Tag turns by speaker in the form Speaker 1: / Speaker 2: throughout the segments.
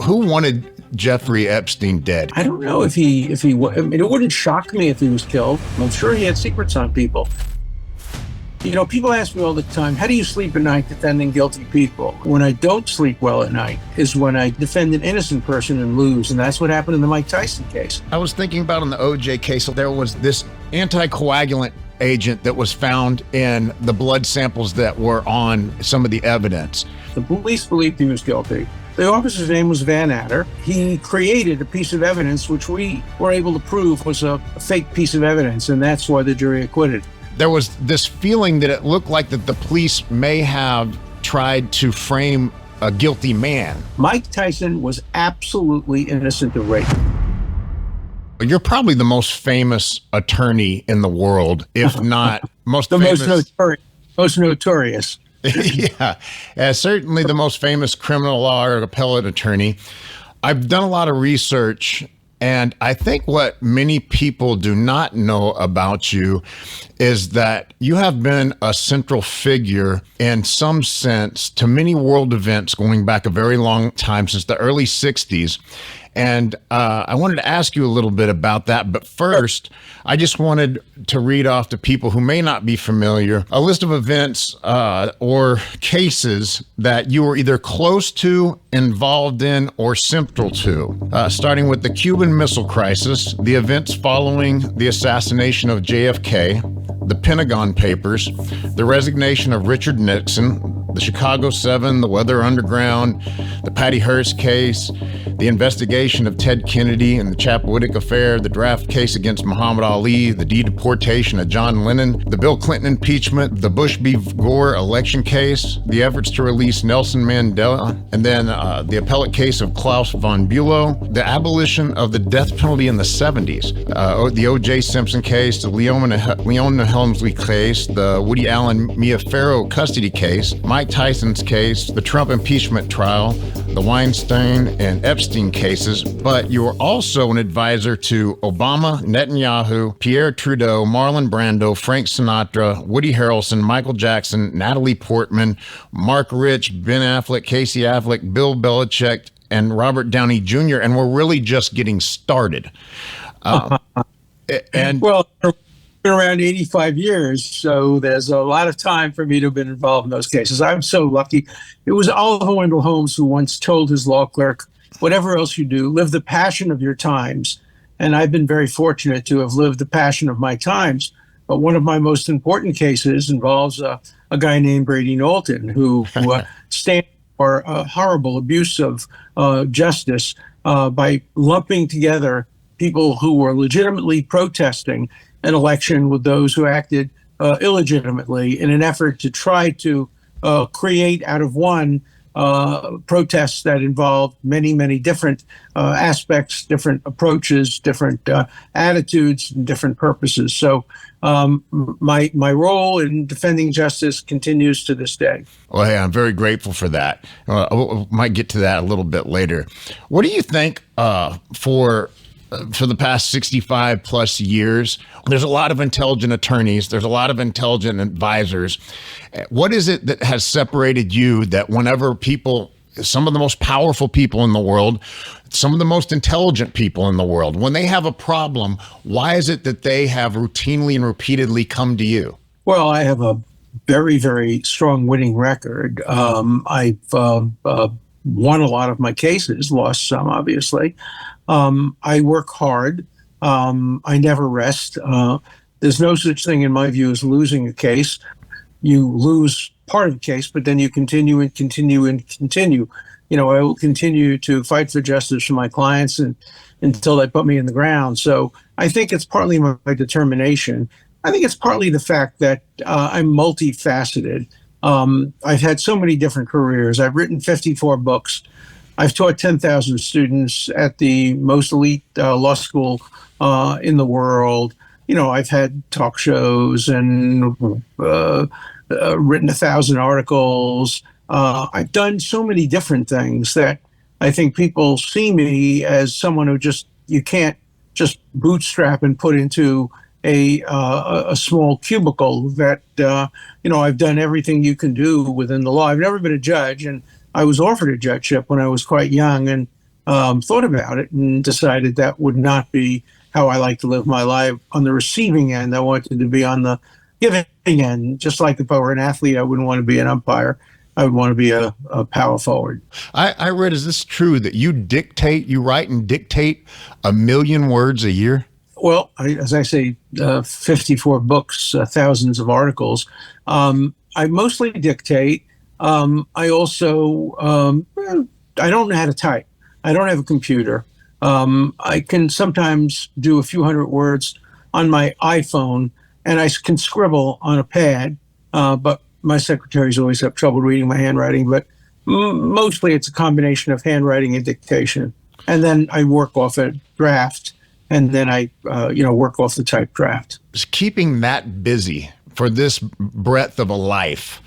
Speaker 1: who wanted Jeffrey Epstein dead?
Speaker 2: I don't know if I mean, it wouldn't shock me if he was killed. I'm sure he had secrets on people. You know, people ask me all the time, how do you sleep at night defending guilty people? When I don't sleep well at night is when I defend an innocent person and lose. And that's what happened in the Mike Tyson case.
Speaker 1: I was thinking about in the OJ case, there was this anticoagulant agent that was found in the blood samples that were on some of the evidence.
Speaker 2: The police believed he was guilty. The officer's name was Van Adder. He created a piece of evidence which we were able to prove was a fake piece of evidence, and that's why the jury acquitted.
Speaker 1: There was this feeling that it looked like that the police may have tried to frame a guilty man.
Speaker 2: Mike Tyson was absolutely innocent of rape.
Speaker 1: You're probably the most famous attorney in the world, if not most famous.
Speaker 2: Most notorious.
Speaker 1: Yeah, certainly the most famous criminal law or appellate attorney. I've done a lot of research, and I think what many people do not know about you is that you have been a central figure in some sense to many world events going back a very long time, since the early 60s. And I wanted to ask you a little bit about that. But first, I just wanted to read off to people who may not be familiar a list of events or cases that you were either close to, involved in, or central to, starting with the Cuban Missile Crisis, the events following the assassination of JFK, the Pentagon Papers, the resignation of Richard Nixon, the Chicago 7, the Weather Underground, the Patty Hearst case, the investigation of Ted Kennedy and the Chappaquiddick affair, the draft case against Muhammad Ali, the deportation of John Lennon, the Bill Clinton impeachment, the Bush v. Gore election case, the efforts to release Nelson Mandela, and then the appellate case of Klaus von Bülow, the abolition of the death penalty in the 70s, the O.J. Simpson case, the Leona Helmsley case, the Woody Allen Mia Farrow custody case, Mike Tyson's case, the Trump impeachment trial, the Weinstein and Epstein cases, but you were also an advisor to Obama, Netanyahu, Pierre Trudeau, Marlon Brando, Frank Sinatra, Woody Harrelson, Michael Jackson, Natalie Portman, Mark Rich, Ben Affleck, Casey Affleck, Bill Belichick, and Robert Downey Jr., and we're really just getting started.
Speaker 2: Well, around 85 years, so there's a lot of time for me to have been involved in those cases. I'm so lucky. It was Oliver Wendell Holmes who once told his law clerk, whatever else you do, live the passion of your times. And I've been very fortunate to have lived the passion of my times. But one of my most important cases involves a guy named Brady Knowlton, who stands for a horrible abuse of justice by lumping together people who were legitimately protesting an election with those who acted illegitimately in an effort to try to create out of one protests that involved many, many different aspects, different approaches, different attitudes, and different purposes. So my role in defending justice continues to this day.
Speaker 1: Well, hey, I'm very grateful for that. I might get to that a little bit later. What do you think for the past 65 plus years, there's a lot of intelligent attorneys, there's a lot of intelligent advisors. What is it that has separated you that whenever people, some of the most powerful people in the world, some of the most intelligent people in the world, when they have a problem, why is it that they have routinely and repeatedly come to you? Well,
Speaker 2: I have a very, very strong winning record. I've won a lot of my cases, lost some, obviously. I work hard. I never rest. There's no such thing, in my view, as losing a case. You lose part of the case, but then you continue and continue and continue. You know, I will continue to fight for justice for my clients until they put me in the ground. So I think it's partly my determination. I think it's partly the fact that I'm multifaceted. I've had so many different careers. I've written 54 books. I've taught 10,000 students at the most elite law school in the world. You know, I've had talk shows and written 1,000 articles. I've done so many different things that I think people see me as someone who you can't just bootstrap and put into a small cubicle. That, I've done everything you can do within the law. I've never been a judge, and I was offered a judgeship when I was quite young, and thought about it and decided that would not be how I like to live my life. On the receiving end, I wanted to be on the giving end. Just like if I were an athlete, I wouldn't want to be an umpire. I would want to be a power forward.
Speaker 1: I read, is this true that you write and dictate 1 million words a year?
Speaker 2: Well, as I say, 54 books, thousands of articles. I mostly dictate. I also, I don't know how to type. I don't have a computer. I can sometimes do a few hundred words on my iPhone, and I can scribble on a pad, but my secretaries always have trouble reading my handwriting. But mostly it's a combination of handwriting and dictation. And then I work off a draft, and then I work off the typed draft.
Speaker 1: Just keeping that busy for this breadth of a life,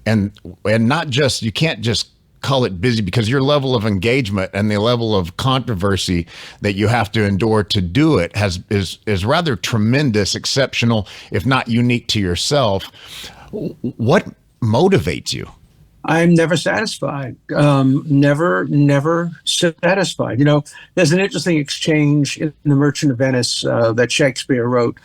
Speaker 1: and not just, you can't just call it busy, because your level of engagement and the level of controversy that you have to endure to do it is rather tremendous, exceptional, if not unique to yourself. What motivates you?
Speaker 2: I'm never satisfied. Never satisfied. There's an interesting exchange in The Merchant of Venice that Shakespeare wrote.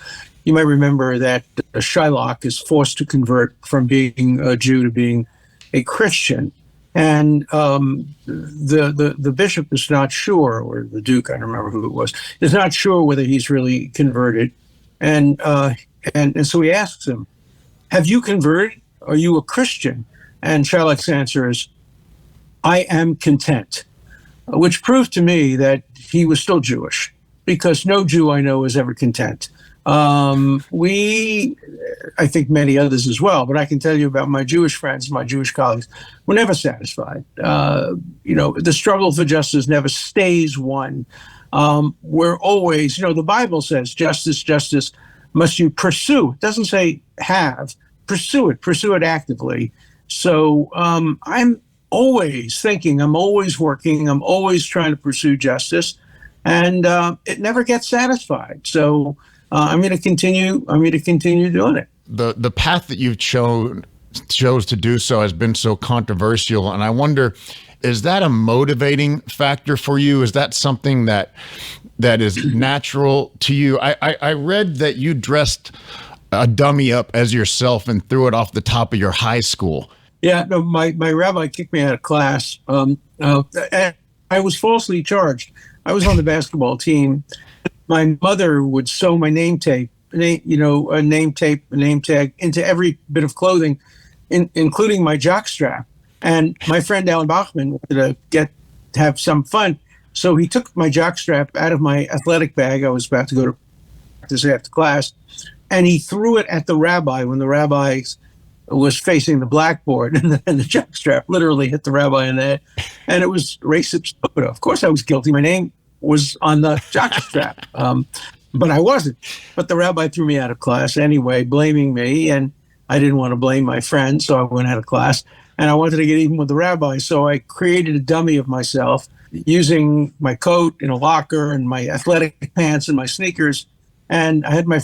Speaker 2: You might remember that Shylock is forced to convert from being a Jew to being a Christian. And the bishop is not sure, or the duke, I don't remember who it was, is not sure whether he's really converted. And so he asks him, "Have you converted? Are you a Christian?" And Shylock's answer is, "I am content," which proved to me that he was still Jewish, because no Jew I know is ever content. I think many others as well, but I can tell you about my Jewish friends, my Jewish colleagues, were never satisfied. The struggle for justice never stays won. We're always, the Bible says, justice must you pursue. It doesn't say have, pursue it actively. So I'm always thinking, I'm always working, I'm always trying to pursue justice, and it never gets satisfied. So I'm going to continue doing it.
Speaker 1: The path that you've chose to do so has been so controversial, and I wonder, is that a motivating factor for you? Is that something that is natural to you? I read that you dressed a dummy up as yourself and threw it off the top of your high school.
Speaker 2: Yeah, no, my rabbi kicked me out of class. I was falsely charged. I was on the basketball team. My mother would sew my name tag into every bit of clothing, including my jockstrap. And my friend Alan Bachman wanted to have some fun, so he took my jockstrap out of my athletic bag. I was about to go to practice after class, and he threw it at the rabbi when the rabbi was facing the blackboard, and the jockstrap literally hit the rabbi in the head, and it was res ipsa. Of course, I was guilty. My name was on the jockstrap, but I wasn't. But the rabbi threw me out of class anyway, blaming me, and I didn't want to blame my friend, so I went out of class, and I wanted to get even with the rabbi, so I created a dummy of myself using my coat in a locker and my athletic pants and my sneakers, and I had my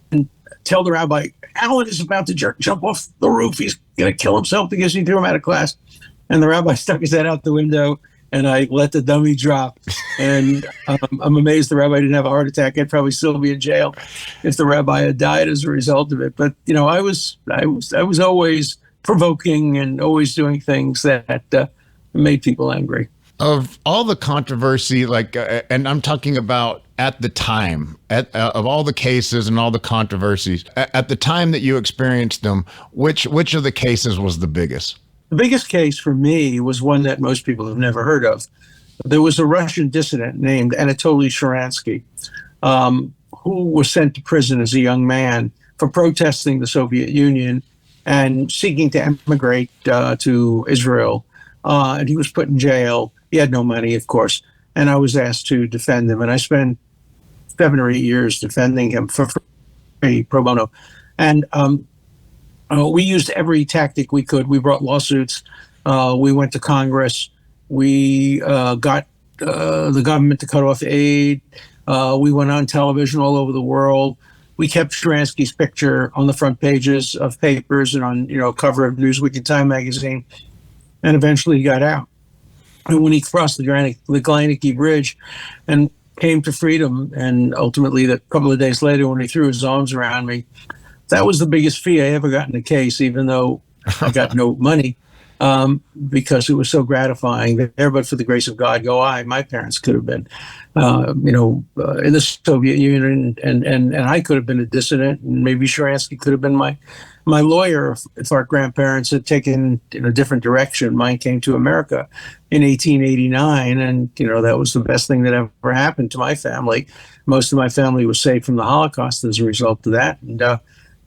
Speaker 2: friend tell the rabbi, "Alan is about to jump off the roof. He's going to kill himself because he threw him out of class." And the rabbi stuck his head out the window, and I let the dummy drop. And I'm amazed the rabbi didn't have a heart attack. I'd probably still be in jail if the rabbi had died as a result of it. But I was always provoking and always doing things that made people angry.
Speaker 1: Of all the controversy, and I'm talking about at the time, of all the cases and all the controversies, at the time that you experienced them, which of the cases was the biggest?
Speaker 2: The biggest case for me was one that most people have never heard of. There was a Russian dissident named Anatoly Sharansky, who was sent to prison as a young man for protesting the Soviet Union and seeking to emigrate to Israel. And he was put in jail. He had no money, of course, and I was asked to defend him. And I spent 7 or 8 years defending him for free, pro bono. And we used every tactic we could. We brought lawsuits. We went to Congress. We got the government to cut off aid. We went on television all over the world. We kept Sharansky's picture on the front pages of papers and on cover of Newsweek and Time magazine. And eventually he got out. And when he crossed the Gleinicky Bridge and came to freedom, and ultimately a couple of days later when he threw his arms around me, that was the biggest fee I ever got in a case, even though I got no money, because it was so gratifying. There, but for the grace of God, go I. My parents could have been, in the Soviet Union, and I could have been a dissident, and maybe Sharansky could have been my lawyer if our grandparents had taken in a different direction. Mine came to America in 1889, and that was the best thing that ever happened to my family. Most of my family was saved from the Holocaust as a result of that, and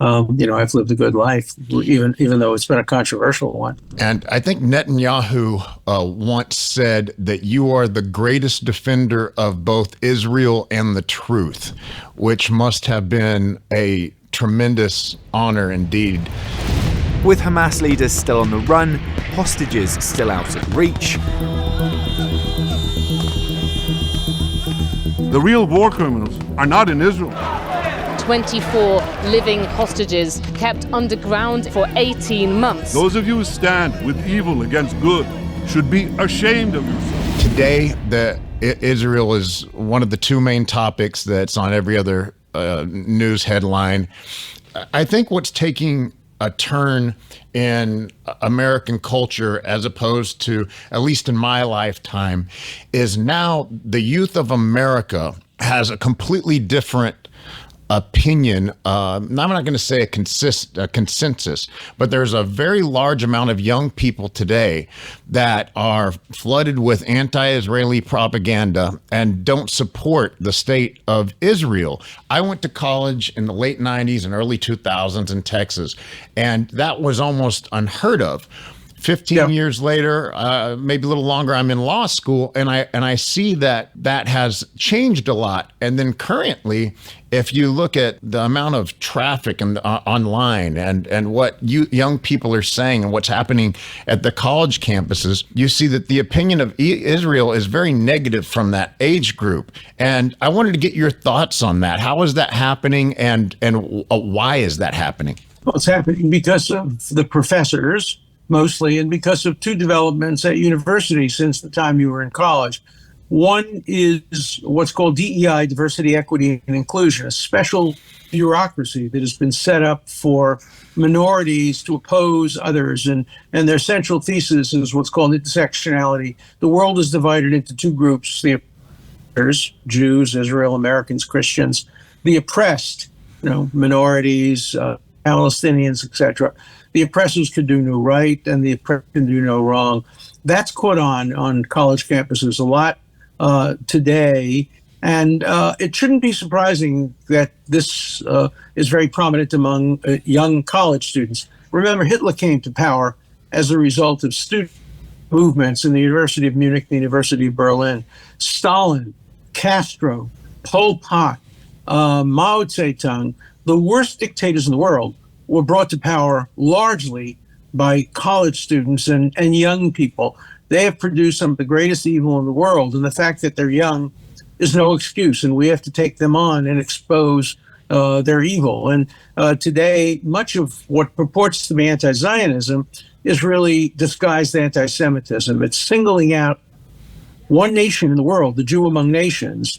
Speaker 2: I've lived a good life, even though it's been a controversial one.
Speaker 1: And I think Netanyahu once said that you are the greatest defender of both Israel and the truth, which must have been a tremendous honor indeed.
Speaker 3: With Hamas leaders still on the run, hostages still out of reach,
Speaker 4: the real war criminals are not in Israel.
Speaker 5: 24 living hostages kept underground for 18 months.
Speaker 4: Those of you who stand with evil against good should be ashamed of yourselves.
Speaker 1: Today, Israel is one of the two main topics that's on every other news headline. I think what's taking a turn in American culture, as opposed to, at least in my lifetime, is now the youth of America has a completely different opinion. I'm not going to say a consensus, but there's a very large amount of young people today that are flooded with anti-Israeli propaganda and don't support the state of Israel. I went to college in the late 90s and early 2000s in Texas, and that was almost unheard of. 15 years later, maybe a little longer, I'm in law school, and I see that has changed a lot. And then currently, if you look at the amount of traffic and online and what young people are saying and what's happening at the college campuses, you see that the opinion of Israel is very negative from that age group. And I wanted to get your thoughts on that. How is that happening, and why is that happening?
Speaker 2: Well, it's happening because of the professors, mostly, and because of two developments at university since the time you were in college. One is what's called DEI, Diversity, Equity, and Inclusion, a special bureaucracy that has been set up for minorities to oppose others. And their central thesis is what's called intersectionality. The world is divided into two groups: the oppressors, Jews, Israel, Americans, Christians; the oppressed, minorities, Palestinians, etc. The oppressors can do no right, and the oppressed can do no wrong. That's caught on college campuses a lot today, and it shouldn't be surprising that this is very prominent among young college students. Remember, Hitler came to power as a result of student movements in the University of Munich, the University of Berlin. Stalin, Castro, Pol Pot, Mao Zedong, the worst dictators in the world, were brought to power largely by college students and young people. They have produced some of the greatest evil in the world, and the fact that they're young is no excuse, and we have to take them on and expose their evil. And today, much of what purports to be anti-Zionism is really disguised anti-Semitism. It's singling out one nation in the world, the Jew among nations,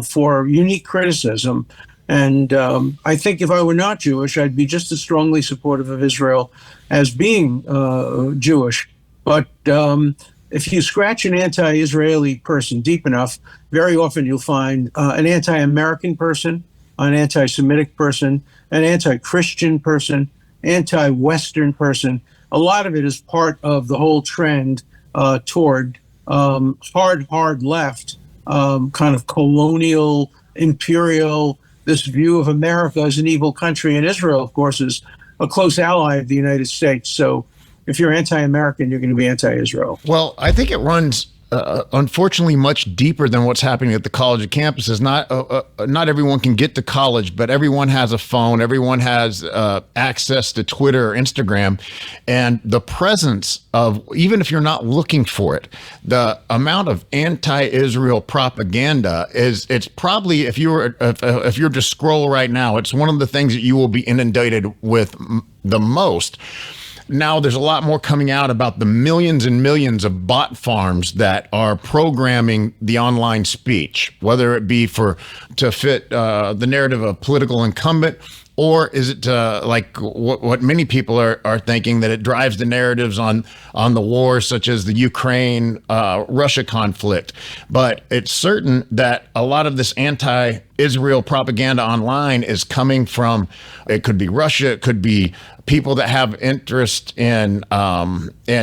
Speaker 2: for unique criticism. And I think if I were not Jewish, I'd be just as strongly supportive of Israel as being Jewish. But if you scratch an anti-Israeli person deep enough, very often you'll find an anti-American person, an anti-Semitic person, an anti-Christian person, anti-Western person. A lot of it is part of the whole trend toward hard left, kind of colonial, imperial, this view of America as an evil country. And Israel, of course, is a close ally of the United States. So if you're anti-American, you're going to be anti-Israel.
Speaker 1: Well, I think it runs, unfortunately, much deeper than what's happening at the college campuses. Not everyone can get to college, but everyone has a phone. Everyone has access to Twitter or Instagram. And the presence of, even if you're not looking for it, the amount of anti-Israel propaganda it's probably, if you're to scroll right now, it's one of the things that you will be inundated with the most. now there's a lot more coming out about the millions and millions of bot farms that are programming the online speech, whether it be to fit the narrative of a political incumbent, or is it like what many people are thinking, that it drives the narratives on the war, such as the Ukraine-Russia conflict? But it's certain that a lot of this anti-Israel propaganda online is coming from, it could be Russia, it could be people that have interest in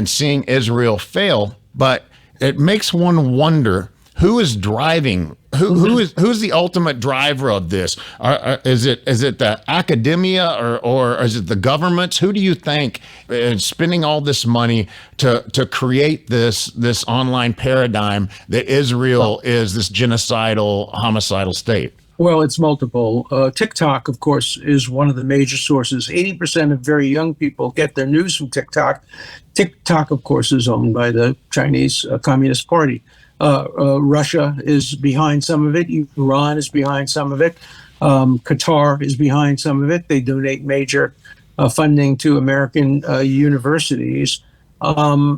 Speaker 1: seeing Israel fail. But it makes one wonder, who is driving? Who's the ultimate driver of this? Is it the academia or is it the governments? Who do you think is spending all this money to create this online paradigm that Israel is this genocidal, homicidal state?
Speaker 2: Well, it's multiple. TikTok, of course, is one of the major sources. 80% of very young people get their news from TikTok. TikTok, of course, is owned by the Chinese Communist Party. Russia is behind some of it. Iran is behind some of it. Qatar is behind some of it. They donate major funding to American universities. It's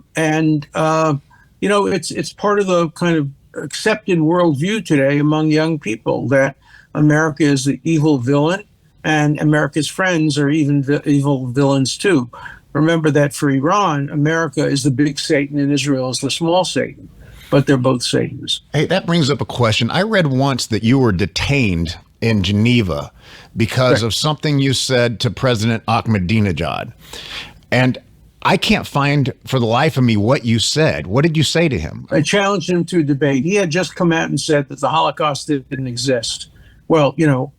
Speaker 2: part of the kind of accepted worldview today among young people that America is the evil villain and America's friends are even evil villains too. Remember that for Iran, America is the big Satan and Israel is the small Satan. But they're both Satans.
Speaker 1: Hey, that brings up a question. I read once that you were detained in Geneva because of something you said to President Ahmadinejad. And I can't find for the life of me what you said. What did you say to him?
Speaker 2: I challenged him to a debate. He had just come out and said that the Holocaust didn't exist. Well,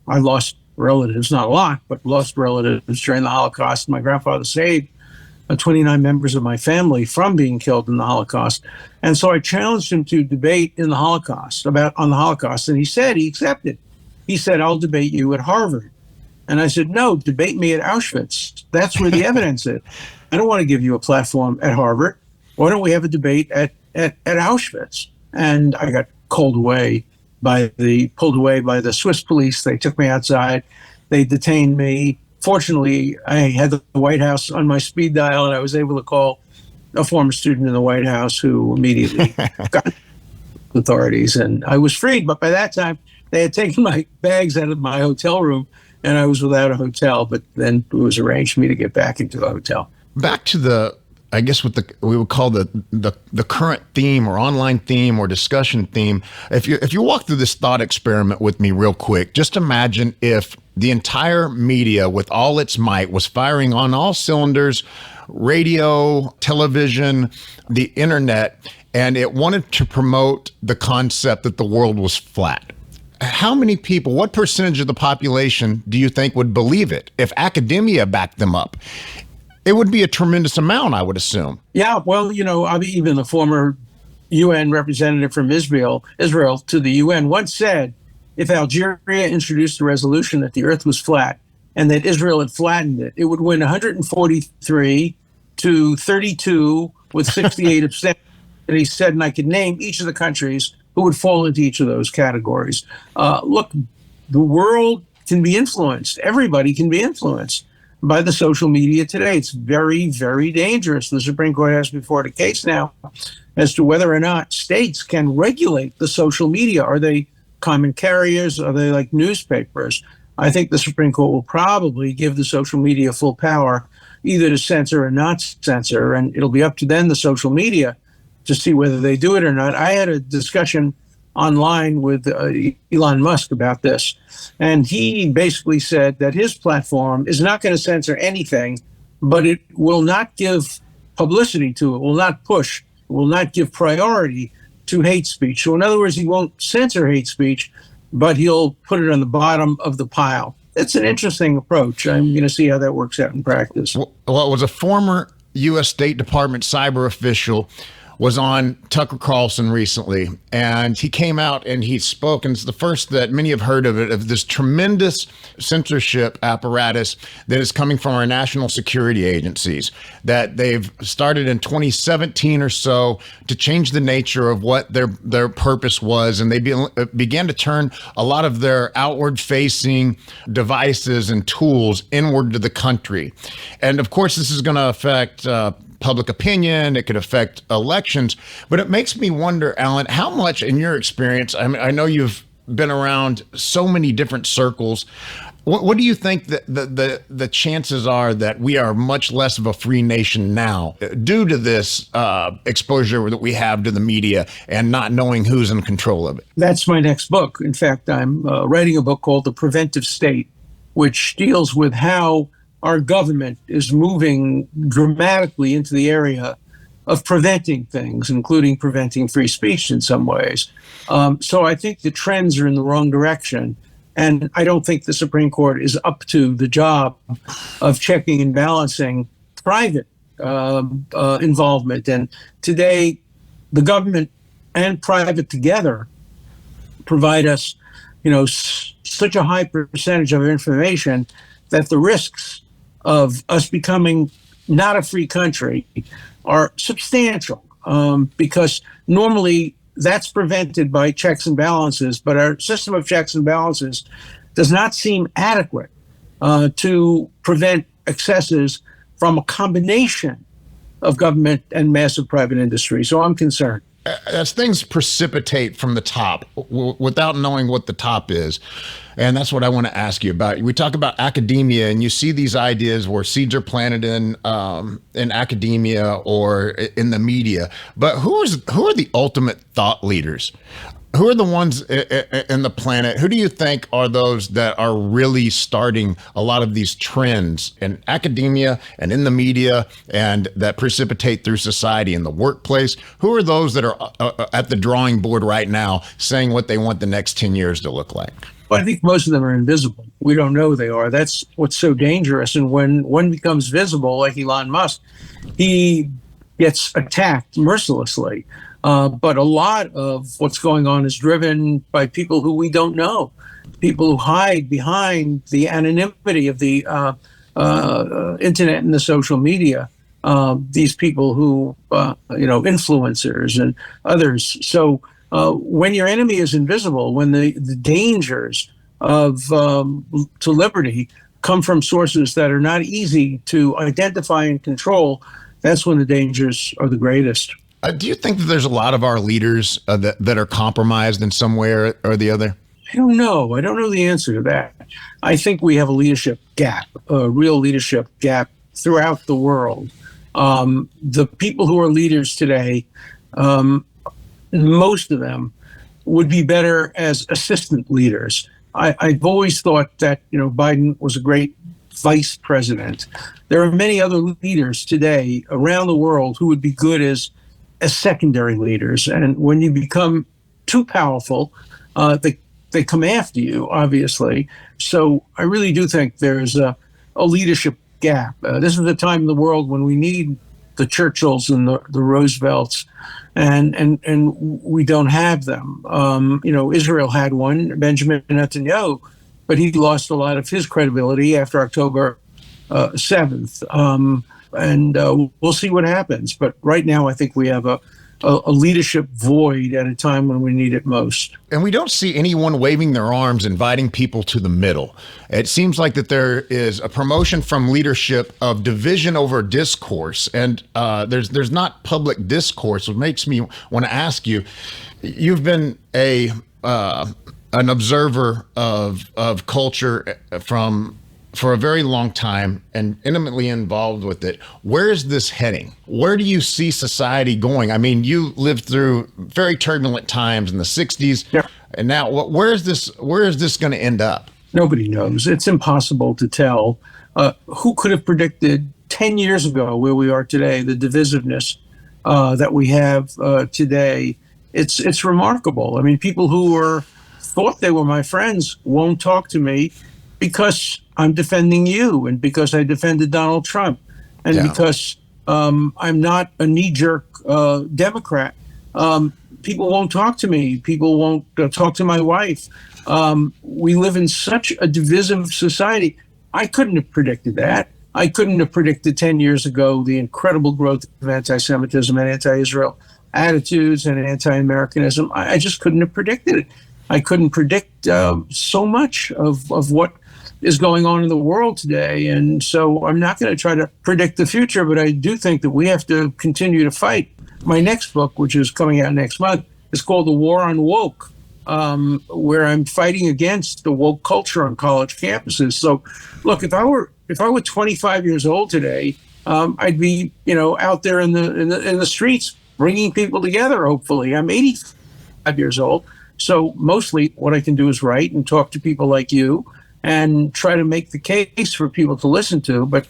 Speaker 2: I lost relatives, not a lot, but lost relatives during the Holocaust. My grandfather saved 29 members of my family from being killed in the Holocaust. And so I challenged him to debate on the Holocaust. And he said he accepted. He said, I'll debate you at Harvard. And I said, no, debate me at Auschwitz. That's where the evidence is. I don't want to give you a platform at Harvard. Why don't we have a debate at Auschwitz? And I got pulled away by the Swiss police. They took me outside. They detained me. Fortunately, I had the White House on my speed dial, and I was able to call a former student in the White House who immediately got authorities, and I was freed. But by that time, they had taken my bags out of my hotel room, and I was without a hotel. But then it was arranged for me to get back into the hotel.
Speaker 1: Back to I guess what we would call the current theme or online theme or discussion theme. If you walk through this thought experiment with me real quick, just imagine if the entire media with all its might was firing on all cylinders, radio, television, the internet, and it wanted to promote the concept that the world was flat. How many people, what percentage of the population do you think would believe it if academia backed them up? It would be a tremendous amount, I would assume.
Speaker 2: Yeah, well, even the former UN representative from Israel to the UN once said, if Algeria introduced a resolution that the earth was flat and that Israel had flattened it, it would win 143 to 32 with 68%. And he said, and I could name each of the countries who would fall into each of those categories. Look, the world can be influenced. Everybody can be influenced by the social media today. It's very, very dangerous. The Supreme Court has before the case now as to whether or not states can regulate the social media. Are they common carriers? Are they like newspapers? I think the Supreme Court will probably give the social media full power either to censor or not censor, and it'll be up to then the social media to see whether they do it or not. I had a discussion online with Elon Musk about this, and he basically said that his platform is not going to censor anything, but it will not give publicity to it, will not push, will not give priority to hate speech. So in other words, he won't censor hate speech, but he'll put it on the bottom of the pile. It's an interesting approach. I'm going to see how that works out in practice.
Speaker 1: Well, it was a former U.S. State Department cyber official was on Tucker Carlson recently, and he came out and he spoke, and it's the first that many have heard of it, of this tremendous censorship apparatus that is coming from our national security agencies, that they've started in 2017 or so to change the nature of what their purpose was, and they began to turn a lot of their outward-facing devices and tools inward to the country. And of course, this is going to affect public opinion. It could affect elections. But it makes me wonder, Alan, how much in your experience, I mean, I know you've been around so many different circles. What do you think that the chances are that we are much less of a free nation now due to this exposure that we have to the media and not knowing who's in control of it?
Speaker 2: That's my next book. In fact, I'm writing a book called The Preventive State, which deals with how our government is moving dramatically into the area of preventing things, including preventing free speech in some ways. So I think the trends are in the wrong direction. And I don't think the Supreme Court is up to the job of checking and balancing private involvement. And today, the government and private together provide us, such a high percentage of information that the risks of us becoming not a free country are substantial, because normally that's prevented by checks and balances, but our system of checks and balances does not seem adequate to prevent excesses from a combination of government and massive private industry. So I'm concerned.
Speaker 1: As things precipitate from the top without knowing what the top is, and that's what I want to ask you about. We talk about academia, and you see these ideas where seeds are planted in academia or in the media. But who are the ultimate thought leaders? Who are the ones in the planet? Who do you think are those that are really starting a lot of these trends in academia and in the media and that precipitate through society in the workplace? Who are those that are at the drawing board right now saying what they want the next 10 years to look like?
Speaker 2: Well, I think most of them are invisible. We don't know who they are. That's what's so dangerous. And when one becomes visible, like Elon Musk, he gets attacked mercilessly. But a lot of what's going on is driven by people who we don't know, people who hide behind the anonymity of the internet and the social media. These people who, influencers and others. So when your enemy is invisible, when the dangers of to liberty come from sources that are not easy to identify and control, that's when the dangers are the greatest.
Speaker 1: Do you think that there's a lot of our leaders that are compromised in some way or the other?
Speaker 2: I don't know. I don't know the answer to that. I think we have a leadership gap, a real leadership gap throughout the world. The people who are leaders today, most of them would be better as assistant leaders. I've always thought that, Biden was a great vice president. There are many other leaders today around the world who would be good as secondary leaders. And when you become too powerful, they come after you, obviously. So I really do think there's a leadership gap. This is a time in the world when we need the Churchills and the Roosevelts, and we don't have them. Israel had one, Benjamin Netanyahu, but he lost a lot of his credibility after October 7th. And we'll see what happens. But right now, I think we have a leadership void at a time when we need it most.
Speaker 1: And we don't see anyone waving their arms, inviting people to the middle. It seems like that there is a promotion from leadership of division over discourse. And there's not public discourse, which makes me want to ask you, you've been an observer of culture for a very long time and intimately involved with it. Where is this heading? Where do you see society going? I mean, you lived through very turbulent times in the 60s.
Speaker 2: Yeah.
Speaker 1: And now where is this going to end up?
Speaker 2: Nobody knows. It's impossible to tell. Who could have predicted 10 years ago where we are today, the divisiveness that we have today? It's remarkable. I mean, people who thought they were my friends won't talk to me because I'm defending you and because I defended Donald Trump and because I'm not a knee-jerk Democrat. People won't talk to me. People won't talk to my wife. We live in such a divisive society. I couldn't have predicted that. I couldn't have predicted 10 years ago the incredible growth of anti-Semitism and anti-Israel attitudes and anti-Americanism. I just couldn't have predicted it. I couldn't predict so much of what is going on in the world today. And so I'm not going to try to predict the future, but I do think that we have to continue to fight. My next book, which is coming out next month, is called The War on Woke, where I'm fighting against the woke culture on college campuses. So, look, if I were 25 years old today, I'd be, out there in the streets bringing people together. Hopefully, I'm 85 years old, so mostly what I can do is write and talk to people like you and try to make the case for people to listen to. But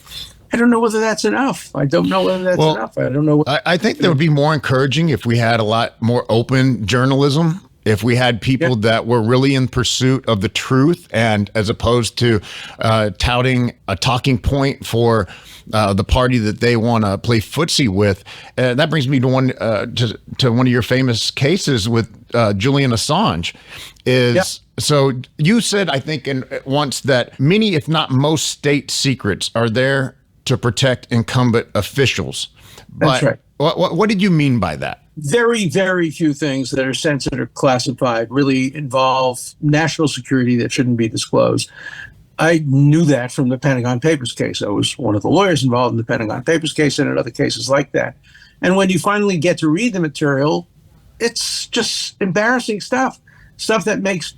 Speaker 2: I don't know whether that's enough. I don't know whether that's enough. I don't know.
Speaker 1: I think that would be more encouraging if we had a lot more open journalism. If we had people that were really in pursuit of the truth, and as opposed to touting a talking point for the party that they want to play footsie with. That brings me to one of your famous cases with Julian Assange. So you said, I think, once that many, if not most, state secrets are there to protect incumbent officials.
Speaker 2: That's right.
Speaker 1: What did you mean by that?
Speaker 2: Very, very few things that are censored or classified really involve national security that shouldn't be disclosed. I knew that from the Pentagon Papers case. I was one of the lawyers involved in the Pentagon Papers case and in other cases like that. And when you finally get to read the material, it's just embarrassing stuff that makes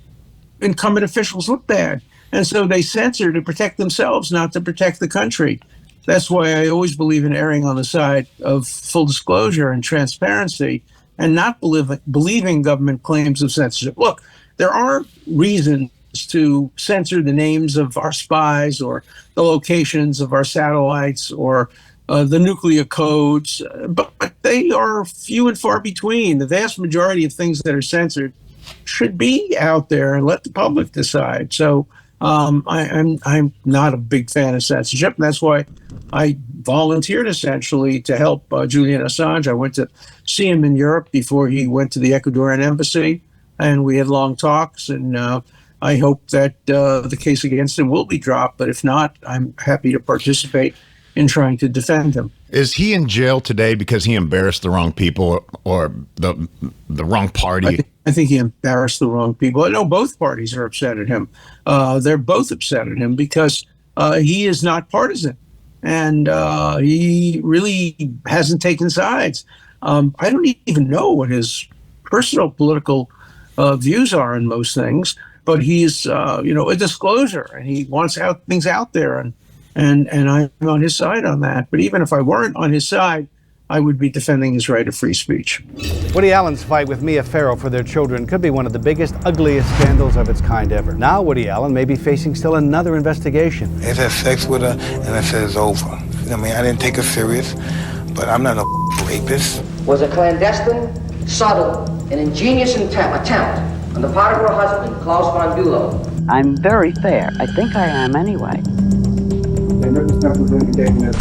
Speaker 2: incumbent officials look bad. And so they censor to protect themselves, not to protect the country. That's why I always believe in erring on the side of full disclosure and transparency and not believing government claims of censorship. Look, there are reasons to censor the names of our spies or the locations of our satellites or the nuclear codes, but they are few and far between. The vast majority of things that are censored should be out there and let the public decide. So I'm not a big fan of censorship, and that's why I volunteered essentially to help Julian Assange. I went to see him in Europe before he went to the Ecuadorian embassy, and we had long talks, and I hope that the case against him will be dropped, but if not, I'm happy to participate in trying to defend him.
Speaker 1: Is he in jail today because he embarrassed the wrong people or the wrong party?
Speaker 2: I think he embarrassed the wrong people. I know both parties are upset at him. They're both upset at him because he is not partisan, and he really hasn't taken sides. I don't even know what his personal political views are on most things, but he's a disclosure, and he wants things out there, and I'm on his side on that. But even if I weren't on his side, I would be defending his right of free speech.
Speaker 6: Woody Allen's fight with Mia Farrow for their children could be one of the biggest, ugliest scandals of its kind ever. Now Woody Allen may be facing still another investigation.
Speaker 7: I had sex with her, and I said it's over. I mean, I didn't take her serious, but I'm not a rapist.
Speaker 8: Was a clandestine, subtle, and ingenious attempt on the part of her husband, Klaus von Bülow.
Speaker 9: I'm very fair. I think I am anyway.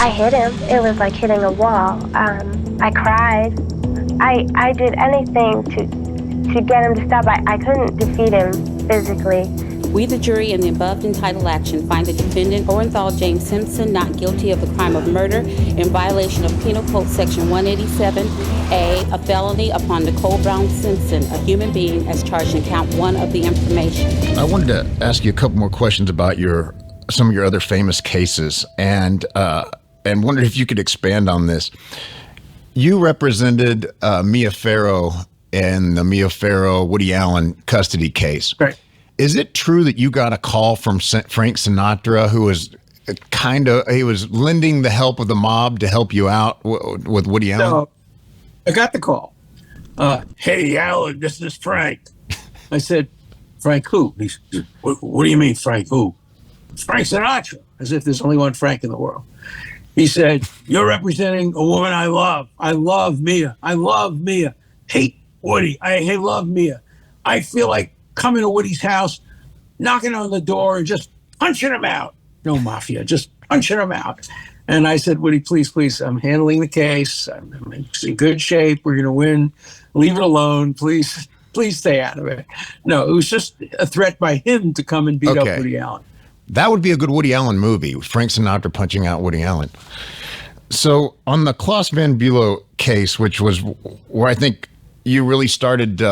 Speaker 10: I hit him. It was like hitting a wall. I cried. I did anything to get him to stop. I couldn't defeat him physically.
Speaker 11: We, the jury, in the above entitled action, find the defendant, Orenthal James Simpson, not guilty of the crime of murder in violation of Penal Code Section 187A, a felony upon Nicole Brown Simpson, a human being, as charged in count 1 of the information.
Speaker 1: I wanted to ask you a couple more questions about some of your other famous cases, and wondered if you could expand on this. You represented Mia Farrow in the Mia Farrow Woody Allen custody case.
Speaker 2: Right.
Speaker 1: Is it true that you got a call from Frank Sinatra, who was he was lending the help of the mob to help you out with Woody Allen?
Speaker 2: No, I got the call. Hey, Alan, this is Frank. I said, Frank who? He said, what do you mean, Frank who? Frank Sinatra, as if there's only one Frank in the world. He said, you're representing a woman I love. I love Mia. I love Mia. Hate Woody. I love Mia. I feel like coming to Woody's house, knocking on the door and just punching him out. No mafia, just punching him out. And I said, Woody, please, I'm handling the case. I'm in good shape. We're going to win. Leave it alone. Please stay out of it. No, it was just a threat by him to come and beat up Woody Allen.
Speaker 1: That would be a good Woody Allen movie, Frank Sinatra punching out Woody Allen. So on the Klaus van Bülow case, which was where I think you really started,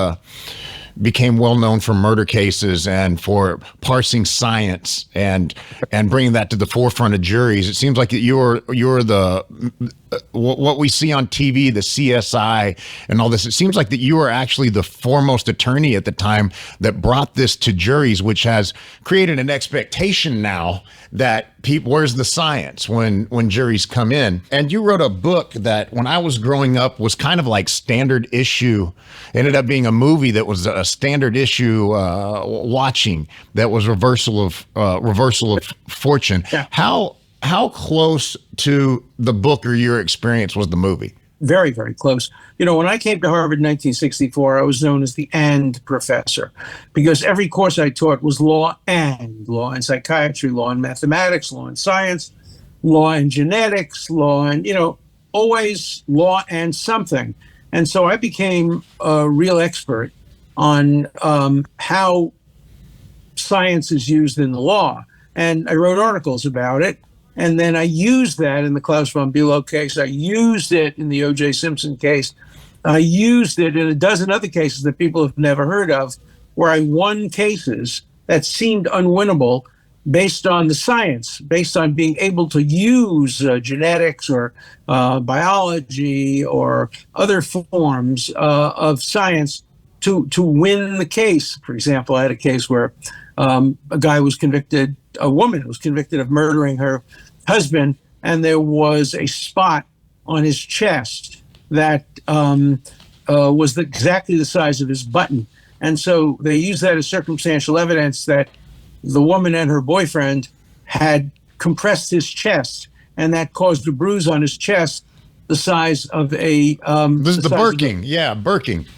Speaker 1: became well known for murder cases and for parsing science and bringing that to the forefront of juries. It seems like you're the what we see on TV, the CSI and all this. It seems like that you were actually the foremost attorney at the time that brought this to juries, which has created an expectation now that people, where's the science when juries come in? And you wrote a book that when I was growing up was kind of like Standard Issue. It ended up being a movie that was a Standard Issue watching that was reversal of fortune.
Speaker 2: Yeah.
Speaker 1: How close to the book or your experience was the movie?
Speaker 2: Very, very close. When I came to Harvard in 1964, I was known as the "and" professor because every course I taught was law and psychiatry, law and mathematics, law and science, law and genetics, law and, always law and something. And so I became a real expert on how science is used in the law. And I wrote articles about it. And then I used that in the Klaus von Bülow case. I used it in the O.J. Simpson case. I used it in a dozen other cases that people have never heard of, where I won cases that seemed unwinnable based on the science, based on being able to use genetics or biology or other forms of science to win the case. For example, I had a case where a woman was convicted of murdering her husband, and there was a spot on his chest that was exactly the size of his button. And so they used that as circumstantial evidence that the woman and her boyfriend had compressed his chest, and that caused a bruise on his chest the size of a...
Speaker 1: this is the Birking. Birking.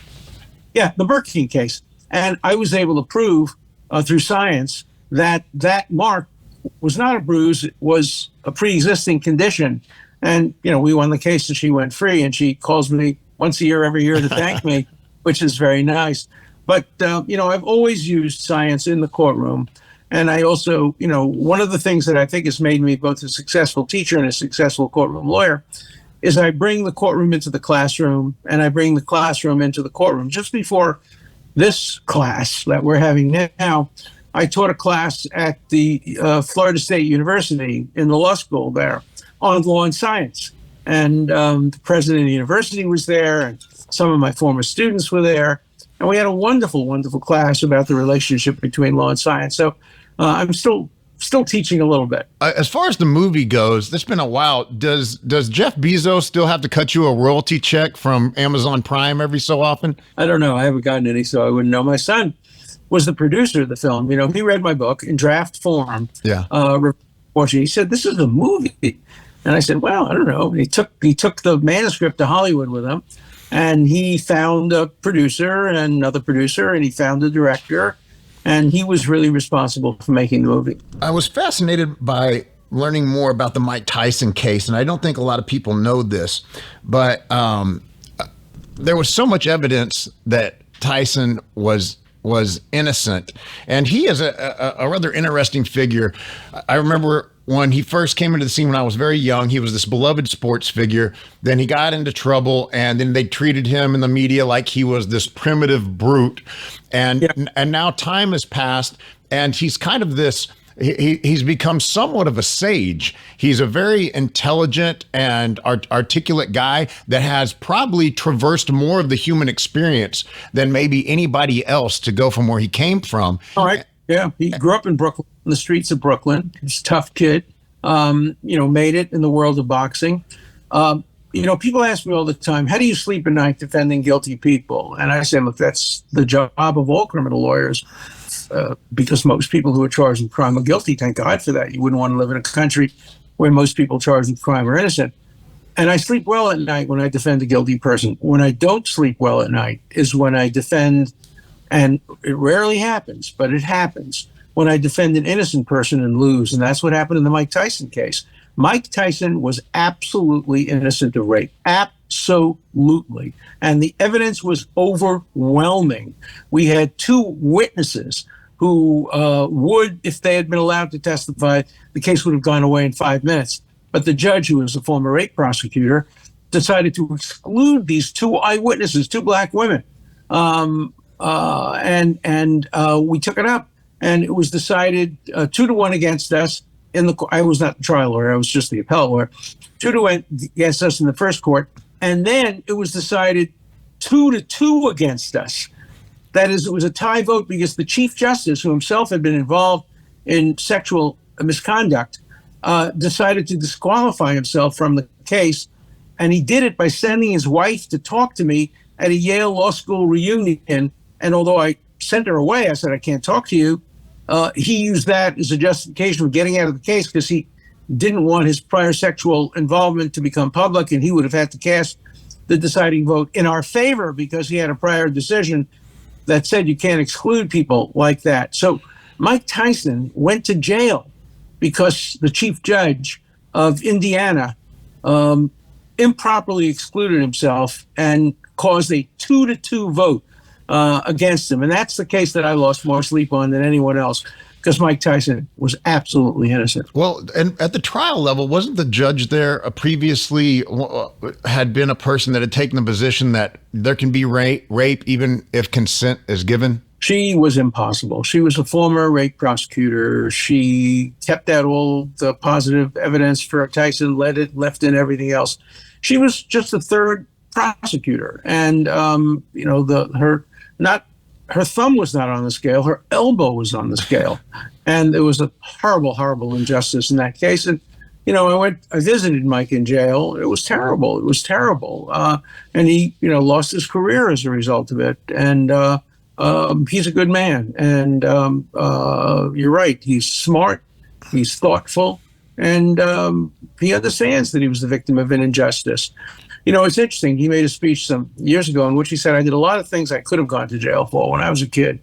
Speaker 2: Yeah, the Birking case. And I was able to prove through science that mark was not a bruise, it was a pre-existing condition. And, we won the case and she went free, and she calls me once a year, every year to thank me, which is very nice. But, I've always used science in the courtroom. And I also, one of the things that I think has made me both a successful teacher and a successful courtroom lawyer is I bring the courtroom into the classroom, and I bring the classroom into the courtroom. Just before this class that we're having now, I taught a class at the Florida State University in the law school there on law and science. And the president of the university was there, and some of my former students were there. And we had a wonderful, wonderful class about the relationship between law and science. So I'm still teaching a little bit.
Speaker 1: As far as the movie goes, it's been a while. Does Jeff Bezos still have to cut you a royalty check from Amazon Prime every so often?
Speaker 2: I don't know. I haven't gotten any, so I wouldn't know. My son was the producer of the film. He read my book in draft form.
Speaker 1: Yeah.
Speaker 2: He said, "This is a movie." And I said, "Well, I don't know." He took the manuscript to Hollywood with him, and he found a producer and another producer, and he found a director, and he was really responsible for making the movie.
Speaker 1: I was fascinated by learning more about the Mike Tyson case, and I don't think a lot of people know this, but there was so much evidence that Tyson was innocent, and he is a rather interesting figure. I remember when he first came into the scene when I was very young, he was this beloved sports figure. Then he got into trouble, and then they treated him in the media like he was this primitive brute. And now time has passed, and he's kind of this, he's become somewhat of a sage. He's a very intelligent and articulate guy that has probably traversed more of the human experience than maybe anybody else to go from where he came from.
Speaker 2: All right. Yeah, he grew up in Brooklyn, in the streets of Brooklyn. He's a tough kid, made it in the world of boxing. People ask me all the time, how do you sleep at night defending guilty people? And I say, look, that's the job of all criminal lawyers, because most people who are charged with crime are guilty. Thank God for that. You wouldn't want to live in a country where most people charged with crime are innocent. And I sleep well at night when I defend a guilty person. When I don't sleep well at night is when I defend, and it rarely happens, but it happens, when I defend an innocent person and lose. And that's what happened in the Mike Tyson case. Mike Tyson was absolutely innocent of rape. Absolutely. And the evidence was overwhelming. We had two witnesses who would, if they had been allowed to testify, the case would have gone away in 5 minutes. But the judge, who was a former rape prosecutor, decided to exclude these two eyewitnesses, two black women. And we took it up, and it was decided 2-1 against us. I was not the trial lawyer; I was just the appellate lawyer. 2-1 against us in the first court, and then it was decided 2-2 against us. That is, it was a tie vote because the Chief Justice, who himself had been involved in sexual misconduct, decided to disqualify himself from the case, and he did it by sending his wife to talk to me at a Yale Law School reunion. And although I sent her away, I said, I can't talk to you. He used that as a justification for getting out of the case because he didn't want his prior sexual involvement to become public, and he would have had to cast the deciding vote in our favor because he had a prior decision that said you can't exclude people like that. So Mike Tyson went to jail because the chief judge of Indiana improperly excluded himself and caused a 2-2 vote against him. And that's the case that I lost more sleep on than anyone else, because Mike Tyson was absolutely innocent.
Speaker 1: Well, and at the trial level, wasn't the judge there previously had been a person that had taken the position that there can be rape even if consent is given?
Speaker 2: She was impossible. She was a former rape prosecutor. She kept out all the positive evidence for Tyson, left in everything else. She was just a third prosecutor, and her thumb was not on the scale. Her elbow was on the scale, and there was a horrible, horrible injustice in that case. And I visited Mike in jail. It was terrible. It was terrible, and he lost his career as a result of it. And he's a good man, and you're right. He's smart. He's thoughtful, and he understands that he was the victim of an injustice. It's interesting. He made a speech some years ago in which he said, I did a lot of things I could have gone to jail for when I was a kid,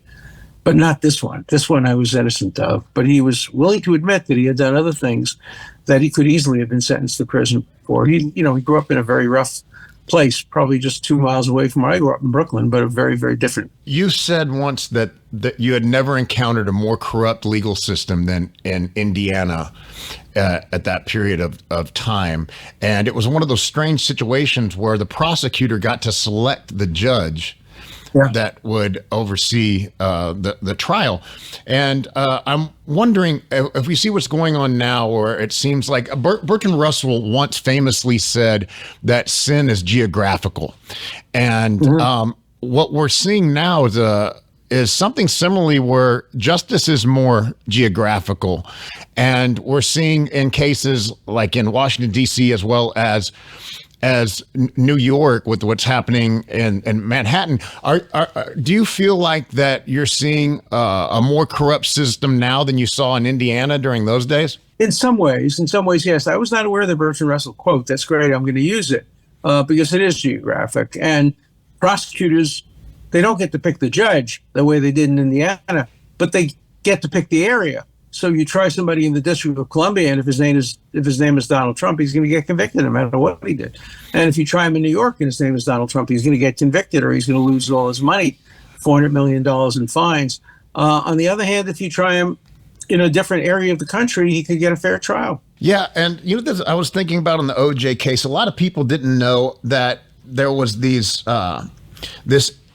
Speaker 2: but not this one. This one I was innocent of. But he was willing to admit that he had done other things that he could easily have been sentenced to prison for. He grew up in a very rough place, probably just 2 miles away from where I grew up in Brooklyn, but a very, very different.
Speaker 1: You said once that you had never encountered a more corrupt legal system than in Indiana at that period of time. And it was one of those strange situations where the prosecutor got to select the judge that would oversee the trial. And I'm wondering if we see what's going on now, where it seems like Bertrand Russell once famously said that sin is geographical. And what we're seeing now is something similarly where justice is more geographical. And we're seeing in cases like in Washington, D.C., as well as New York with what's happening in Manhattan. Do you feel like that you're seeing a more corrupt system now than you saw in Indiana during those days?
Speaker 2: In some ways, yes. I was not aware of the Bertrand Russell quote. That's great. I'm going to use it because it is geographic. And prosecutors, they don't get to pick the judge the way they did in Indiana, but they get to pick the area. So you try somebody in the District of Columbia, and if his name is Donald Trump, he's going to get convicted no matter what he did. And if you try him in New York and his name is Donald Trump, he's going to get convicted, or he's going to lose all his money, $400 million in fines. On the other hand, if you try him in a different area of the country, he could get a fair trial.
Speaker 1: Yeah, and I was thinking about in the OJ case, a lot of people didn't know that there was this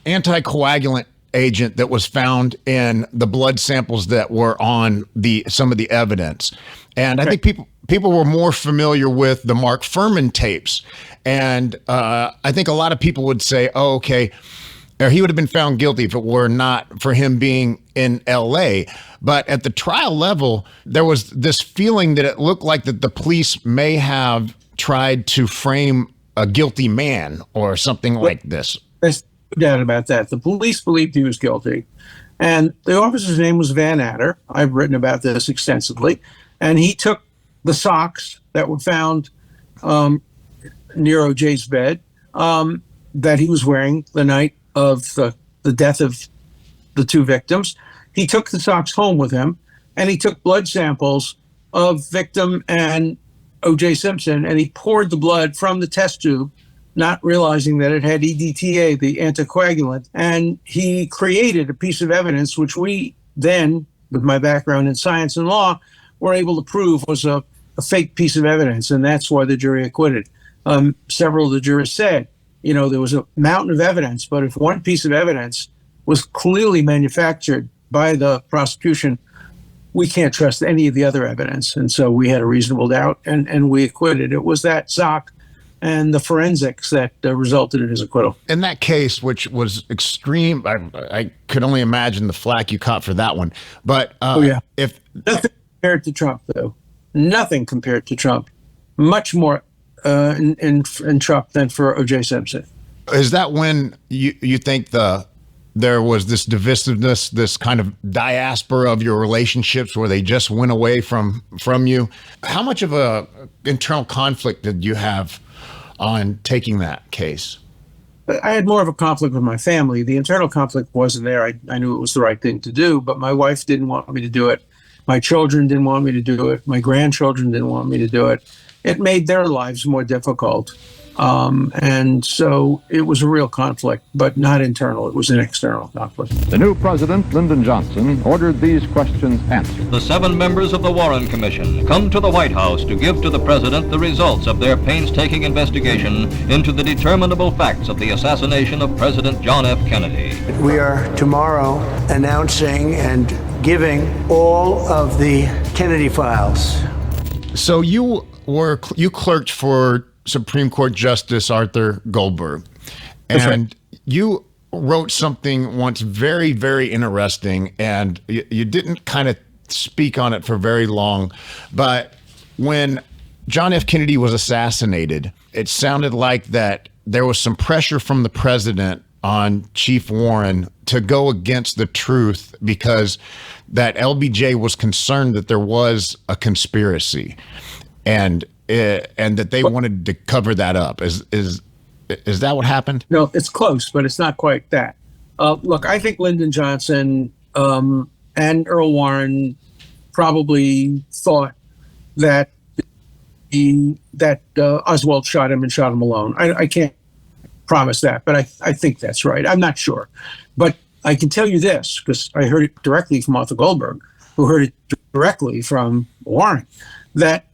Speaker 1: anticoagulant agent that was found in the blood samples that were on some of the evidence. And I think people were more familiar with the Mark Fuhrman tapes. And I think a lot of people would say, oh, okay, he would have been found guilty if it were not for him being in LA. But at the trial level, there was this feeling that it looked like that the police may have tried to frame a guilty man or something like this.
Speaker 2: There's no doubt about that. The police believed he was guilty. And the officer's name was Van Adder. I've written about this extensively. And he took the socks that were found near OJ's bed that he was wearing the night of the death of the two victims. He took the socks home with him, and he took blood samples of victim and O.J. Simpson, and he poured the blood from the test tube, not realizing that it had EDTA, the anticoagulant, and he created a piece of evidence which we then, with my background in science and law, were able to prove was a fake piece of evidence, and that's why the jury acquitted. Several of the jurors said, there was a mountain of evidence, but if one piece of evidence was clearly manufactured by the prosecution, we can't trust any of the other evidence. And so we had a reasonable doubt, and we acquitted. It was that sock and the forensics that resulted in his acquittal.
Speaker 1: In that case, which was extreme, I could only imagine the flack you caught for that one. But if
Speaker 2: nothing compared to Trump, though, nothing compared to Trump, much more in Trump than for O.J. Simpson.
Speaker 1: Is that when you think there was this divisiveness, this kind of diaspora of your relationships where they just went away from you? How much of a internal conflict did you have on taking that case?
Speaker 2: I had more of a conflict with my family. The internal conflict wasn't there. I knew it was the right thing to do, but my wife didn't want me to do it. My children didn't want me to do it. My grandchildren didn't want me to do it. It made their lives more difficult. And so it was a real conflict, but not internal. It was an external conflict.
Speaker 12: The new president, Lyndon Johnson, ordered these questions answered.
Speaker 13: The 7 members of the Warren Commission come to the White House to give to the president the results of their painstaking investigation into the determinable facts of the assassination of President John F. Kennedy.
Speaker 14: We are tomorrow announcing and giving all of the Kennedy files.
Speaker 1: So you clerked for Supreme Court Justice Arthur Goldberg, and you wrote something once very, very interesting, and you didn't kind of speak on it for very long, but when John F. Kennedy was assassinated, it sounded like that there was some pressure from the president on Chief Warren to go against the truth because that LBJ was concerned that there was a conspiracy, and that they wanted to cover that up. Is that what happened?
Speaker 2: No, it's close, but it's not quite that. Look, I think Lyndon Johnson and Earl Warren probably thought that Oswald shot him and shot him alone. I can't promise that, but I think that's right. I'm not sure. But I can tell you this, because I heard it directly from Arthur Goldberg, who heard it directly from Warren, that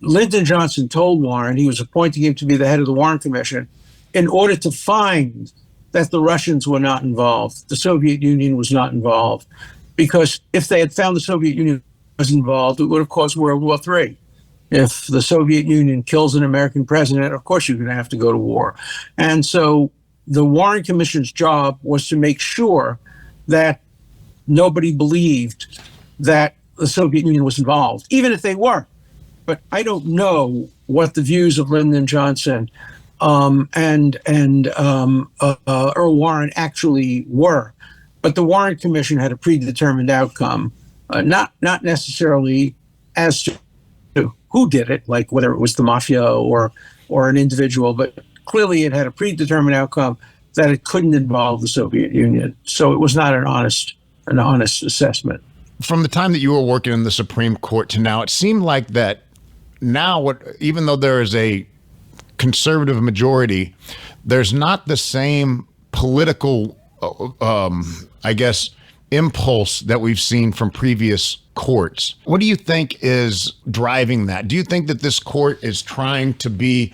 Speaker 2: Lyndon Johnson told Warren he was appointing him to be the head of the Warren Commission in order to find that the Russians were not involved, the Soviet Union was not involved, because if they had found the Soviet Union was involved, it would have caused World War III. If the Soviet Union kills an American president, of course you're going to have to go to war. And so the Warren Commission's job was to make sure that nobody believed that the Soviet Union was involved, even if they were. But I don't know what the views of Lyndon Johnson and Earl Warren actually were. But the Warren Commission had a predetermined outcome, not necessarily as to who did it, like whether it was the mafia or an individual, but clearly it had a predetermined outcome that it couldn't involve the Soviet Union. So it was not an honest assessment.
Speaker 1: From the time that you were working in the Supreme Court to now, it seemed like that now, even though there is a conservative majority, there's not the same political, impulse that we've seen from previous courts. What do you think is driving that? Do you think that this court is trying to be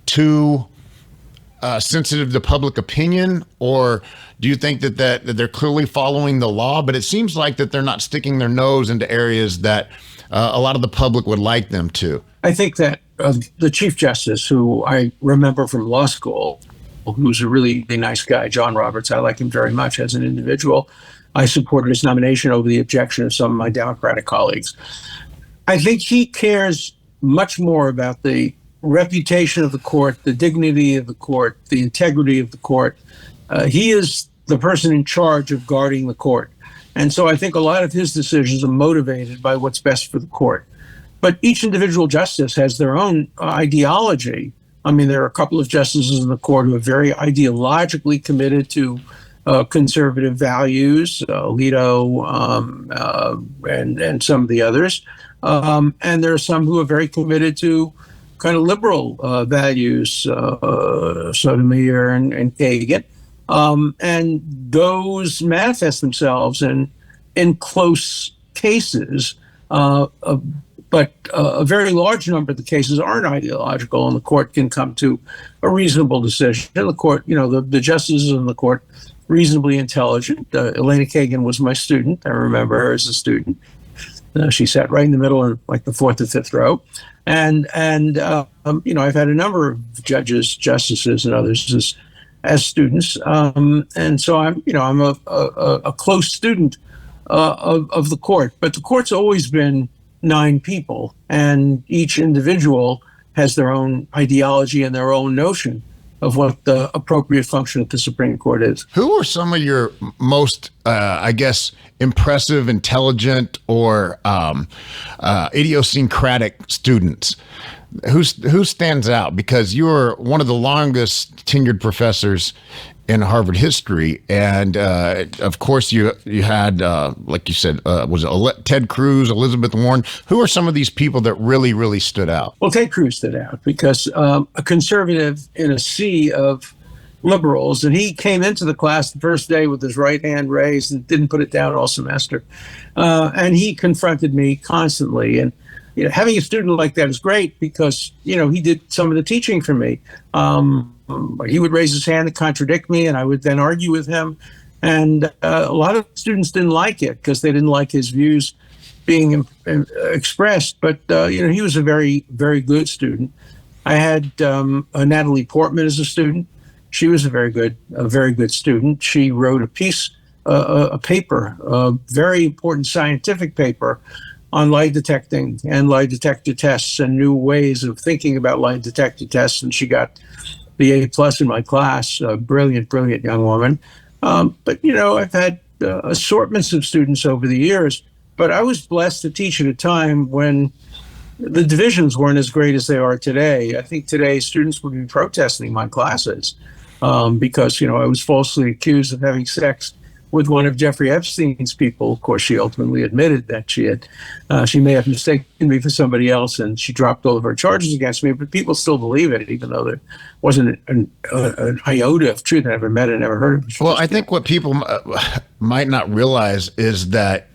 Speaker 1: too sensitive to public opinion, or do you think that they're clearly following the law, but it seems like that they're not sticking their nose into areas that a lot of the public would like them to?
Speaker 2: I think that the Chief Justice, who I remember from law school, who's a really nice guy, John Roberts, I like him very much as an individual. I supported his nomination over the objection of some of my Democratic colleagues. I think he cares much more about the reputation of the court, the dignity of the court, the integrity of the court. He is the person in charge of guarding the court. And so I think a lot of his decisions are motivated by what's best for the court. But each individual justice has their own ideology. I mean, there are a couple of justices in the court who are very ideologically committed to conservative values, Alito and some of the others. And there are some who are very committed to kind of liberal values, Sotomayor and Kagan. And those manifest themselves in close cases, but a very large number of the cases aren't ideological, and the court can come to a reasonable decision. And the court, the justices in the court, reasonably intelligent. Elena Kagan was my student. I remember her as a student. She sat right in the middle in like the fourth or fifth row. And I've had a number of judges, justices, and others as students. And so I'm a close student of the court. But the court's always been 9 people, and each individual has their own ideology and their own notion of what the appropriate function of the Supreme Court is.
Speaker 1: Who are some of your most, impressive, intelligent, or idiosyncratic students? Who stands out? Because you're one of the longest tenured professors in Harvard history, and of course you had, like you said, was it Ted Cruz, Elizabeth Warren? Who are some of these people that really, really stood out?
Speaker 2: Well, Ted Cruz stood out because a conservative in a sea of liberals, and he came into the class the first day with his right hand raised and didn't put it down all semester, and he confronted me constantly. And having a student like that is great because he did some of the teaching for me. He would raise his hand to contradict me, and I would then argue with him. And a lot of students didn't like it because they didn't like his views being expressed. But he was a very, very good student. I had Natalie Portman as a student. She was a very good student. She wrote a paper, a very important scientific paper on lie detecting and lie detector tests and new ways of thinking about lie detector tests. And she got the A+ in my class, a brilliant young woman. But I've had assortments of students over the years, but I was blessed to teach at a time when the divisions weren't as great as they are today. I think today students would be protesting my classes because, I was falsely accused of having sex with one of Jeffrey Epstein's people. Of course, she ultimately admitted that she may have mistaken me for somebody else, and she dropped all of her charges against me, but people still believe it, even though there wasn't an iota of truth. I never met it, never heard of it.
Speaker 1: Well, I think what people might not realize is that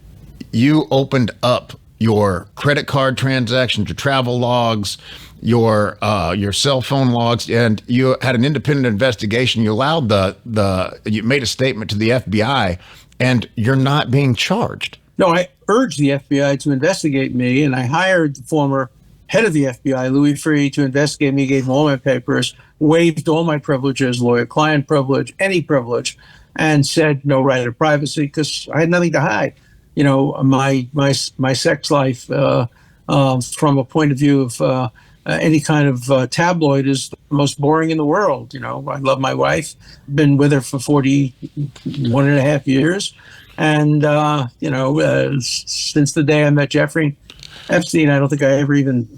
Speaker 1: you opened up your credit card transactions, your travel logs, your cell phone logs, and you had an independent investigation. You allowed you made a statement to the FBI, and you're not being charged.
Speaker 2: No, I urged the FBI to investigate me, and I hired the former head of the FBI, Louis Freeh, to investigate me, gave him all my papers, waived all my privileges, lawyer-client privilege, any privilege, and said no right of privacy because I had nothing to hide. My sex life from a point of view of any kind of tabloid is the most boring in the world. I love my wife, been with her for 41 and a half years. And, since the day I met Jeffrey Epstein, I don't think I ever even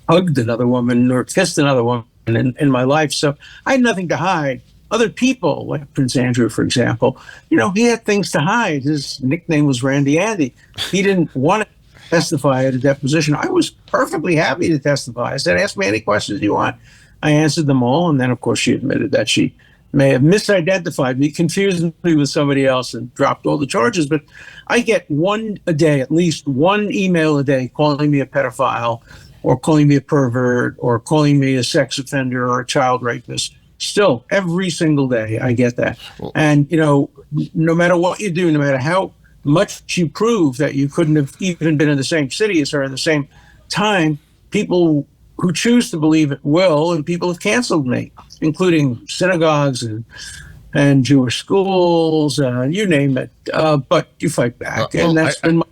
Speaker 2: hugged another woman or kissed another woman in my life. So I had nothing to hide. Other people, like Prince Andrew, for example, he had things to hide. His nickname was Randy Andy. He didn't want to testify at a deposition. I was perfectly happy to testify. I said, ask me any questions you want. I answered them all. And then, of course, she admitted that she may have misidentified me, confused me with somebody else, and dropped all the charges. But I get one a day, at least one email a day, calling me a pedophile or calling me a pervert or calling me a sex offender or a child rapist. Still, every single day, I get that. And, no matter what you do, no matter how much you prove that you couldn't have even been in the same city as her at the same time, people who choose to believe it will, and people have canceled me, including synagogues and Jewish schools, you name it. But you fight back. And that's been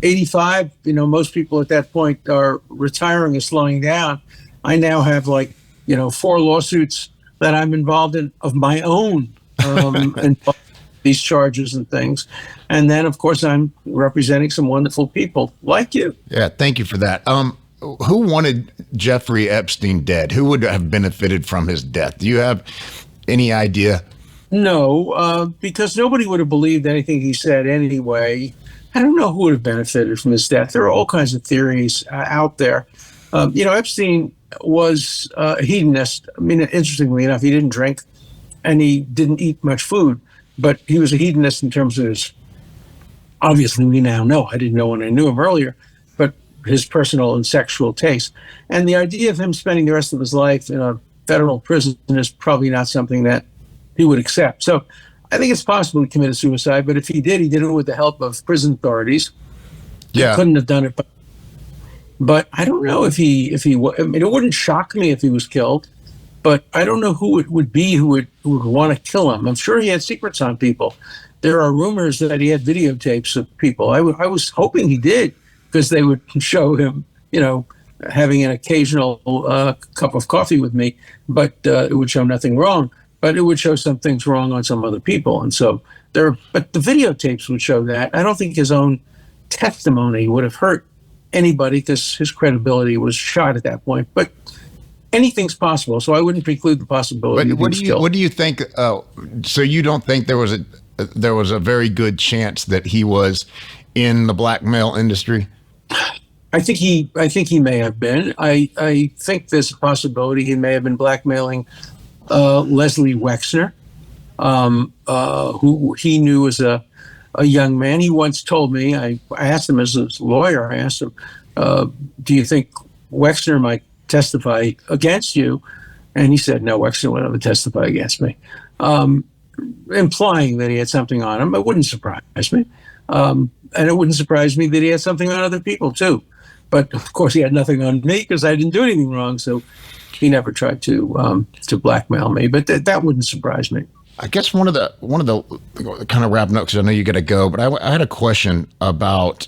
Speaker 2: 85. Most people at that point are retiring or slowing down. I now have 4 lawsuits that I'm involved in of my own, and these charges and things. And then, of course, I'm representing some wonderful people like you.
Speaker 1: Yeah, thank you for that. Who wanted Jeffrey Epstein dead? Who would have benefited from his death? Do you have any idea?
Speaker 2: No, because nobody would have believed anything he said anyway. I don't know who would have benefited from his death. There are all kinds of theories out there. Epstein was a hedonist. I mean, interestingly enough, he didn't drink and he didn't eat much food, but he was a hedonist in terms of his, obviously we now know, I didn't know when I knew him earlier, but his personal and sexual taste. And the idea of him spending the rest of his life in a federal prison is probably not something that he would accept. So I think it's possible he committed suicide, but if he did it with the help of prison authorities.
Speaker 1: Yeah.
Speaker 2: He couldn't have done it. But I don't know if he, I mean, it wouldn't shock me if he was killed, but I don't know who it would be who would want to kill him. I'm sure he had secrets on people. There are rumors that he had videotapes of people. I was hoping he did, because they would show him, having an occasional cup of coffee with me, but it would show nothing wrong. But it would show some things wrong on some other people. And so but the videotapes would show that. I don't think his own testimony would have hurt anybody, because his credibility was shot at that point. But anything's possible, so I wouldn't preclude the possibility.
Speaker 1: But what do you think? So you don't think there was a very good chance that he was in the blackmail industry?
Speaker 2: I think he may have been. I think there's a possibility he may have been blackmailing Leslie Wexner, who he knew as a young man. He once told me, I asked him as his lawyer, I asked him, do you think Wexner might testify against you? And he said, no, Wexner would never testify against me, implying that he had something on him. It wouldn't surprise me. And it wouldn't surprise me that he had something on other people too. But of course he had nothing on me, because I didn't do anything wrong. So he never tried to blackmail me, but that wouldn't surprise me.
Speaker 1: I guess one of the kind of wrapping up, because I know you got to go, but I had a question about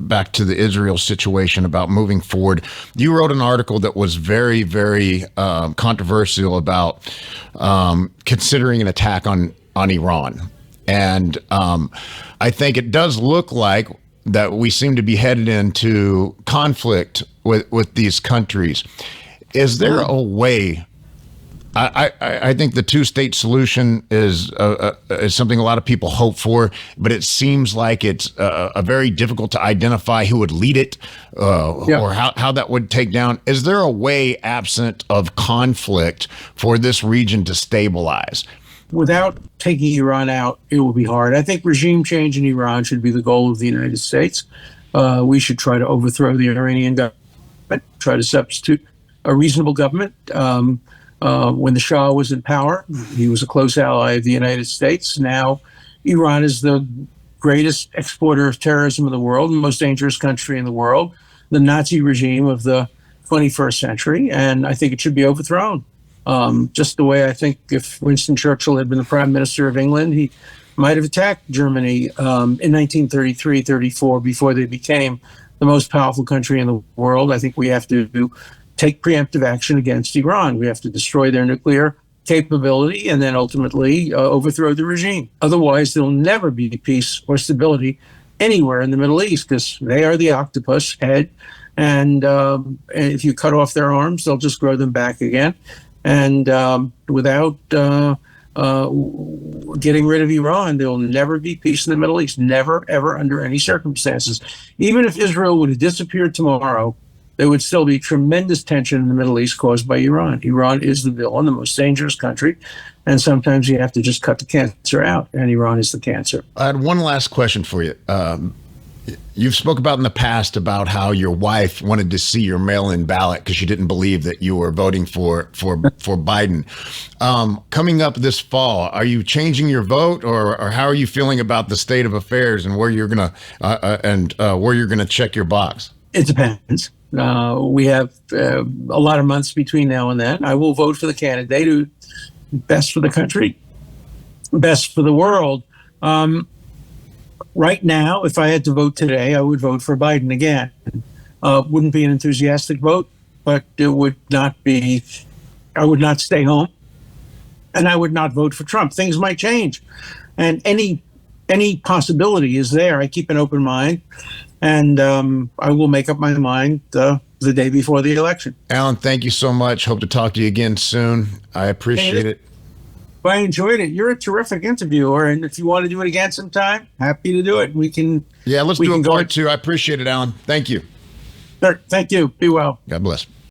Speaker 1: back to the Israel situation, about moving forward. You wrote an article that was very, very controversial about considering an attack on Iran, and I think it does look like that we seem to be headed into conflict with these countries. Is there a way? I think the two-state solution is something a lot of people hope for, but it seems like it's very difficult to identify who would lead it, or how that would take down. Is there a way, absent of conflict, for this region to stabilize?
Speaker 2: Without taking Iran out, it will be hard. I think regime change in Iran should be the goal of the United States. We should try to overthrow the Iranian government, try to substitute a reasonable government. When the Shah was in power, he was a close ally of the United States. Now, Iran is the greatest exporter of terrorism in the world, the most dangerous country in the world, the Nazi regime of the 21st century, and I think it should be overthrown. Just the way I think if Winston Churchill had been the Prime Minister of England, he might have attacked Germany in 1933-34 before they became the most powerful country in the world. I think we have to take preemptive action against Iran. We have to destroy their nuclear capability and then ultimately overthrow the regime. Otherwise, there'll never be peace or stability anywhere in the Middle East, because they are the octopus head. And if you cut off their arms, they'll just grow them back again. And without getting rid of Iran, there will never be peace in the Middle East. Never, ever, under any circumstances. Even if Israel would have disappeared tomorrow, there would still be tremendous tension in the Middle East caused by Iran. Iran is the villain, the most dangerous country, and sometimes you have to just cut the cancer out, and Iran is the cancer.
Speaker 1: I had one last question for you. You've spoke about in the past about how your wife wanted to see your mail-in ballot because she didn't believe that you were voting for Biden. Coming up this fall, are you changing your vote, or how are you feeling about the state of affairs and where you're gonna check your box?
Speaker 2: It depends. We have a lot of months between now and then. I will vote for the candidate who best for the country, best for the world. Right now, if I had to vote today, I would vote for Biden again. Wouldn't be an enthusiastic vote, but it would not be. I would not stay home, and I would not vote for Trump. Things might change, and any possibility is there. I keep an open mind. And I will make up my mind the day before the election.
Speaker 1: Alan, thank you so much. Hope to talk to you again soon. I appreciate it.
Speaker 2: Well, I enjoyed it. You're a terrific interviewer, and if you want to do it again sometime, happy to do it. We can.
Speaker 1: Yeah, let's do a part two. I appreciate it, Alan. Thank you.
Speaker 2: Sure. Thank you. Be well.
Speaker 1: God bless.